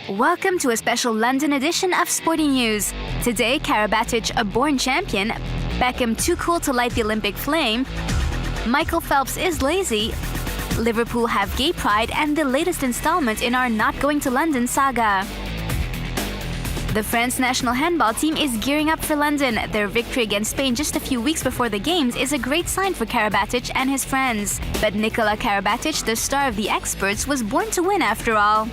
Welcome to a special London edition of Sporty News. Today, Karabatic, a born champion, Beckham too cool to light the Olympic flame, Michael Phelps is lazy, Liverpool have gay pride, and the latest installment in our Not Going to London saga. The France national handball team is gearing up for London. Their victory against Spain just a few weeks before the games is a great sign for Karabatic and his friends. But Nikola Karabatic, the star of the experts, was born to win after all.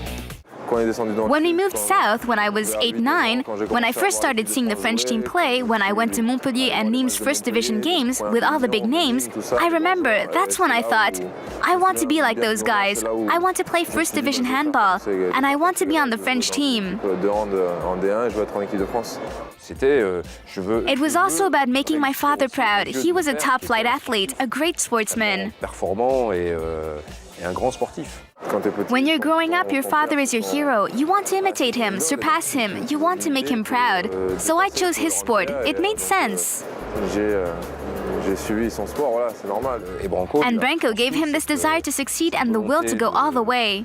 When we moved south, when I was 8-9, when I first started seeing the French team play, when I went to Montpellier and Nîmes first division games with all the big names, I remember that's when I thought, I want to be like those guys. I want to play first division handball, and I want to be on the French team. It was also about making my father proud. He was a top-flight athlete, a great sportsman. When you're growing up, your father is your hero. You want to imitate him, surpass him. You want to make him proud. So I chose his sport. It made sense. And Branco gave him this desire to succeed and the will to go all the way.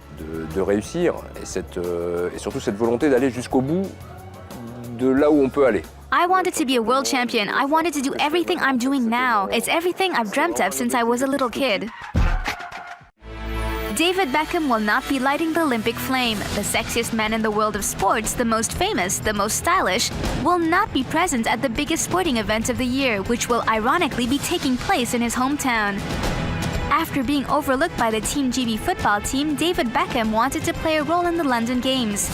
De réussir et surtout cette volonté d'aller jusqu'au bout de là où on peut aller. I wanted to be a world champion. I wanted to do everything I'm doing now. It's everything I've dreamt of since I was a little kid. David Beckham will not be lighting the Olympic flame. The sexiest man in the world of sports, the most famous, the most stylish, will not be present at the biggest sporting event of the year, which will ironically be taking place in his hometown. After being overlooked by the Team GB football team, David Beckham wanted to play a role in the London Games.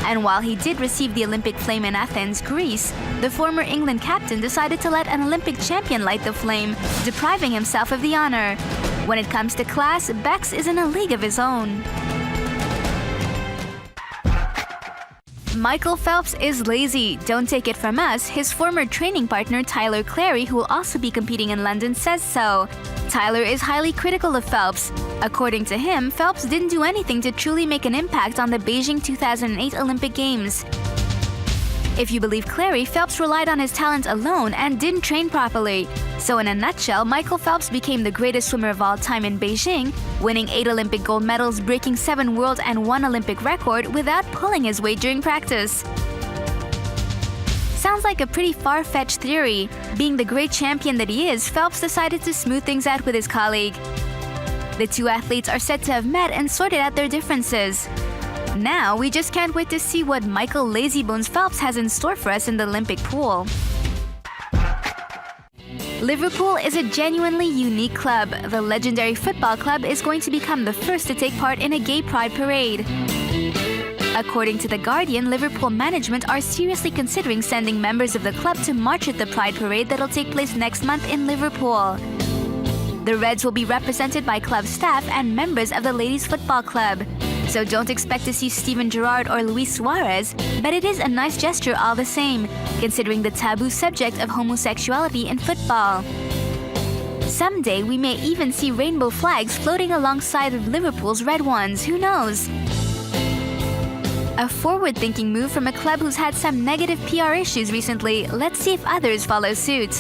And while he did receive the Olympic flame in Athens, Greece, the former England captain decided to let an Olympic champion light the flame, depriving himself of the honor. When it comes to class, Bex is in a league of his own. Michael Phelps is lazy. Don't take it from us. His former training partner Tyler Clary, who will also be competing in London, says so. Tyler is highly critical of Phelps. According to him, Phelps didn't do anything to truly make an impact on the Beijing 2008 Olympic Games. If you believe Clary, Phelps relied on his talent alone and didn't train properly. So in a nutshell, Michael Phelps became the greatest swimmer of all time in Beijing, winning 8 Olympic gold medals, breaking 7 world and 1 Olympic record without pulling his weight during practice. Sounds like a pretty far-fetched theory. Being the great champion that he is, Phelps decided to smooth things out with his colleague. The two athletes are said to have met and sorted out their differences. Now, we just can't wait to see what Michael Lazybones Phelps has in store for us in the Olympic pool. Liverpool is a genuinely unique club. The legendary football club is going to become the first to take part in a gay pride parade. According to The Guardian, Liverpool management are seriously considering sending members of the club to march at the pride parade that'll take place next month in Liverpool. The Reds will be represented by club staff and members of the ladies' football club. So don't expect to see Steven Gerrard or Luis Suarez, but it is a nice gesture all the same, considering the taboo subject of homosexuality in football. Someday we may even see rainbow flags floating alongside of Liverpool's red ones, who knows? A forward-thinking move from a club who's had some negative PR issues recently. Let's see if others follow suit.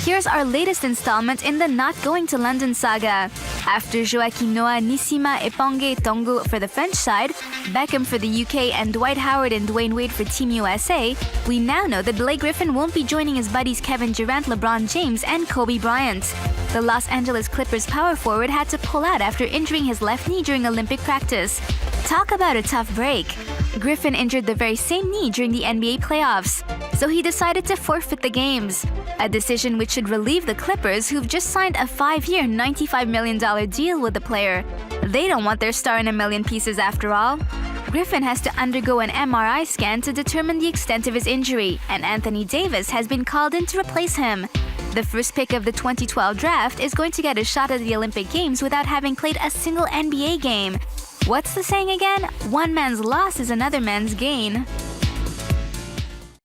Here's our latest installment in the Not Going to London saga. After Joaquim Noah, Nissima, Eponge, Tongo for the French side, Beckham for the UK, and Dwight Howard and Dwayne Wade for Team USA, we now know that Blake Griffin won't be joining his buddies Kevin Durant, LeBron James, and Kobe Bryant. The Los Angeles Clippers power forward had to pull out after injuring his left knee during Olympic practice. Talk about a tough break. Griffin injured the very same knee during the NBA playoffs, so he decided to forfeit the games. A decision which should relieve the Clippers, who've just signed a 5-year, $95 million deal with the player. They don't want their star in a million pieces after all. Griffin has to undergo an MRI scan to determine the extent of his injury, and Anthony Davis has been called in to replace him. The first pick of the 2012 draft is going to get a shot at the Olympic Games without having played a single NBA game. What's the saying again? One man's loss is another man's gain.